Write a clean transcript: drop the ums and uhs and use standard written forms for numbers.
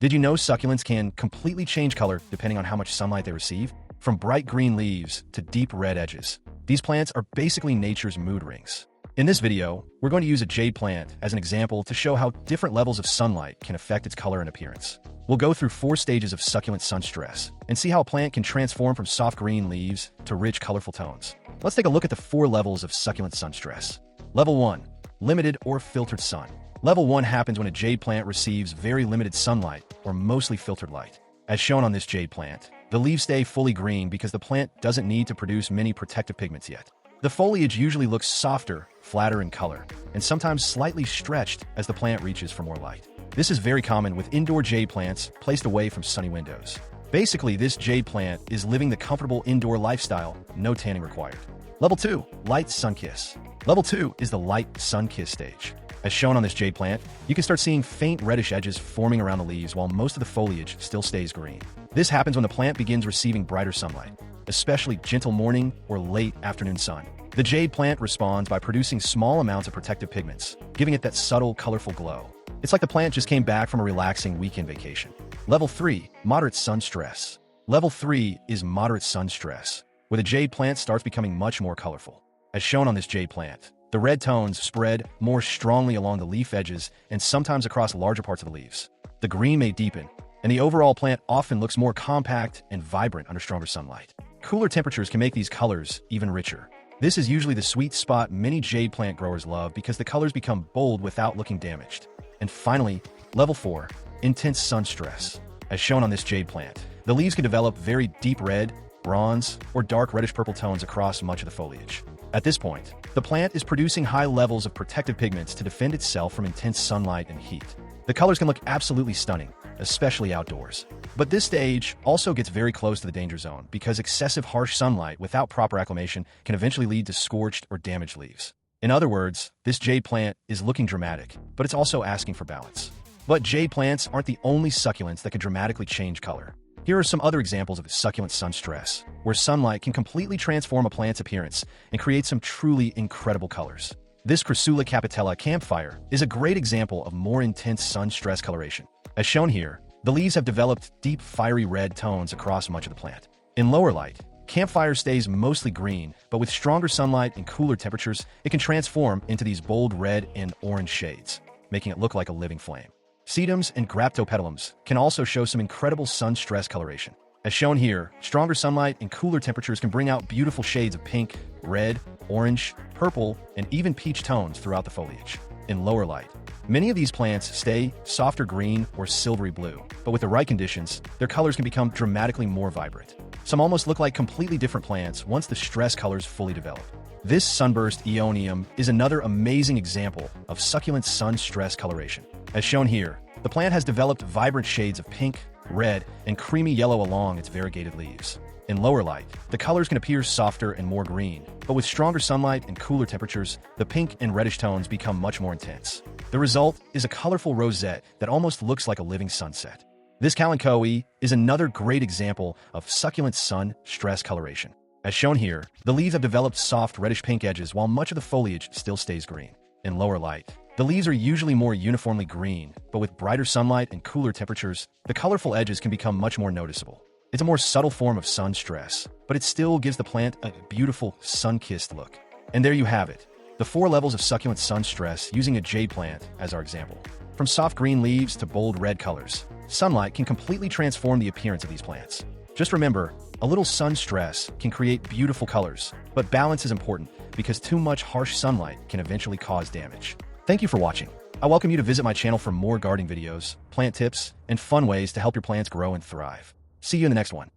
Did you know succulents can completely change color depending on how much sunlight they receive? From bright green leaves to deep red edges, these plants are basically nature's mood rings. In this video, we're going to use a jade plant as an example to show how different levels of sunlight can affect its color and appearance. We'll go through 4 stages of succulent sun stress and see how a plant can transform from soft green leaves to rich, colorful tones. Let's take a look at the 4 levels of succulent sun stress. Level 1. Limited or filtered sun. Level 1 happens when a jade plant receives very limited sunlight or mostly filtered light. As shown on this jade plant, the leaves stay fully green because the plant doesn't need to produce many protective pigments yet. The foliage usually looks softer, flatter in color, and sometimes slightly stretched as the plant reaches for more light. This is very common with indoor jade plants placed away from sunny windows. Basically, this jade plant is living the comfortable indoor lifestyle, no tanning required. Level 2. Light sun-kiss. Level 2 is the light sun-kiss stage. As shown on this jade plant, you can start seeing faint reddish edges forming around the leaves while most of the foliage still stays green. This happens when the plant begins receiving brighter sunlight, especially gentle morning or late afternoon sun. The jade plant responds by producing small amounts of protective pigments, giving it that subtle, colorful glow. It's like the plant just came back from a relaxing weekend vacation. Level 3. Moderate sun stress. Level 3 is moderate sun stress, where the jade plant starts becoming much more colorful. As shown on this jade plant, the red tones spread more strongly along the leaf edges and sometimes across larger parts of the leaves. The green may deepen, and the overall plant often looks more compact and vibrant under stronger sunlight. Cooler temperatures can make these colors even richer. This is usually the sweet spot many jade plant growers love because the colors become bold without looking damaged. And finally, level 4, intense sun stress. As shown on this jade plant, the leaves can develop very deep red, bronze, or dark reddish-purple tones across much of the foliage. At this point, the plant is producing high levels of protective pigments to defend itself from intense sunlight and heat. The colors can look absolutely stunning, especially outdoors. But this stage also gets very close to the danger zone because excessive harsh sunlight without proper acclimation can eventually lead to scorched or damaged leaves. In other words, this jade plant is looking dramatic, but it's also asking for balance. But jade plants aren't the only succulents that can dramatically change color. Here are some other examples of succulent sun stress, where sunlight can completely transform a plant's appearance and create some truly incredible colors. This Crassula capitella campfire is a great example of more intense sun stress coloration. As shown here, the leaves have developed deep fiery red tones across much of the plant. In lower light, campfire stays mostly green, but with stronger sunlight and cooler temperatures, it can transform into these bold red and orange shades, making it look like a living flame. Sedums Graptopetalums can also show some incredible sun stress coloration. As shown here, stronger sunlight and cooler temperatures can bring out beautiful shades of pink, red, orange, purple, and even peach tones throughout the foliage. In lower light, many of these plants stay softer green or silvery blue, but with the right conditions, their colors can become dramatically more vibrant. Some almost look like completely different plants once the stress colors fully develop. This Sunburst Aeonium is another amazing example of succulent sun stress coloration. As shown here, the plant has developed vibrant shades of pink, red, and creamy yellow along its variegated leaves. In lower light, the colors can appear softer and more green, but with stronger sunlight and cooler temperatures, the pink and reddish tones become much more intense. The result is a colorful rosette that almost looks like a living sunset. This Kalanchoe is another great example of succulent sun stress coloration. As shown here, the leaves have developed soft reddish-pink edges while much of the foliage still stays green. In lower light, the leaves are usually more uniformly green, but with brighter sunlight and cooler temperatures, the colorful edges can become much more noticeable. It's a more subtle form of sun stress, but it still gives the plant a beautiful sun-kissed look. And there you have it, the 4 levels of succulent sun stress using a jade plant as our example. From soft green leaves to bold red colors, sunlight can completely transform the appearance of these plants. Just remember, a little sun stress can create beautiful colors, but balance is important because too much harsh sunlight can eventually cause damage. Thank you for watching. I welcome you to visit my channel for more gardening videos, plant tips, and fun ways to help your plants grow and thrive. See you in the next one.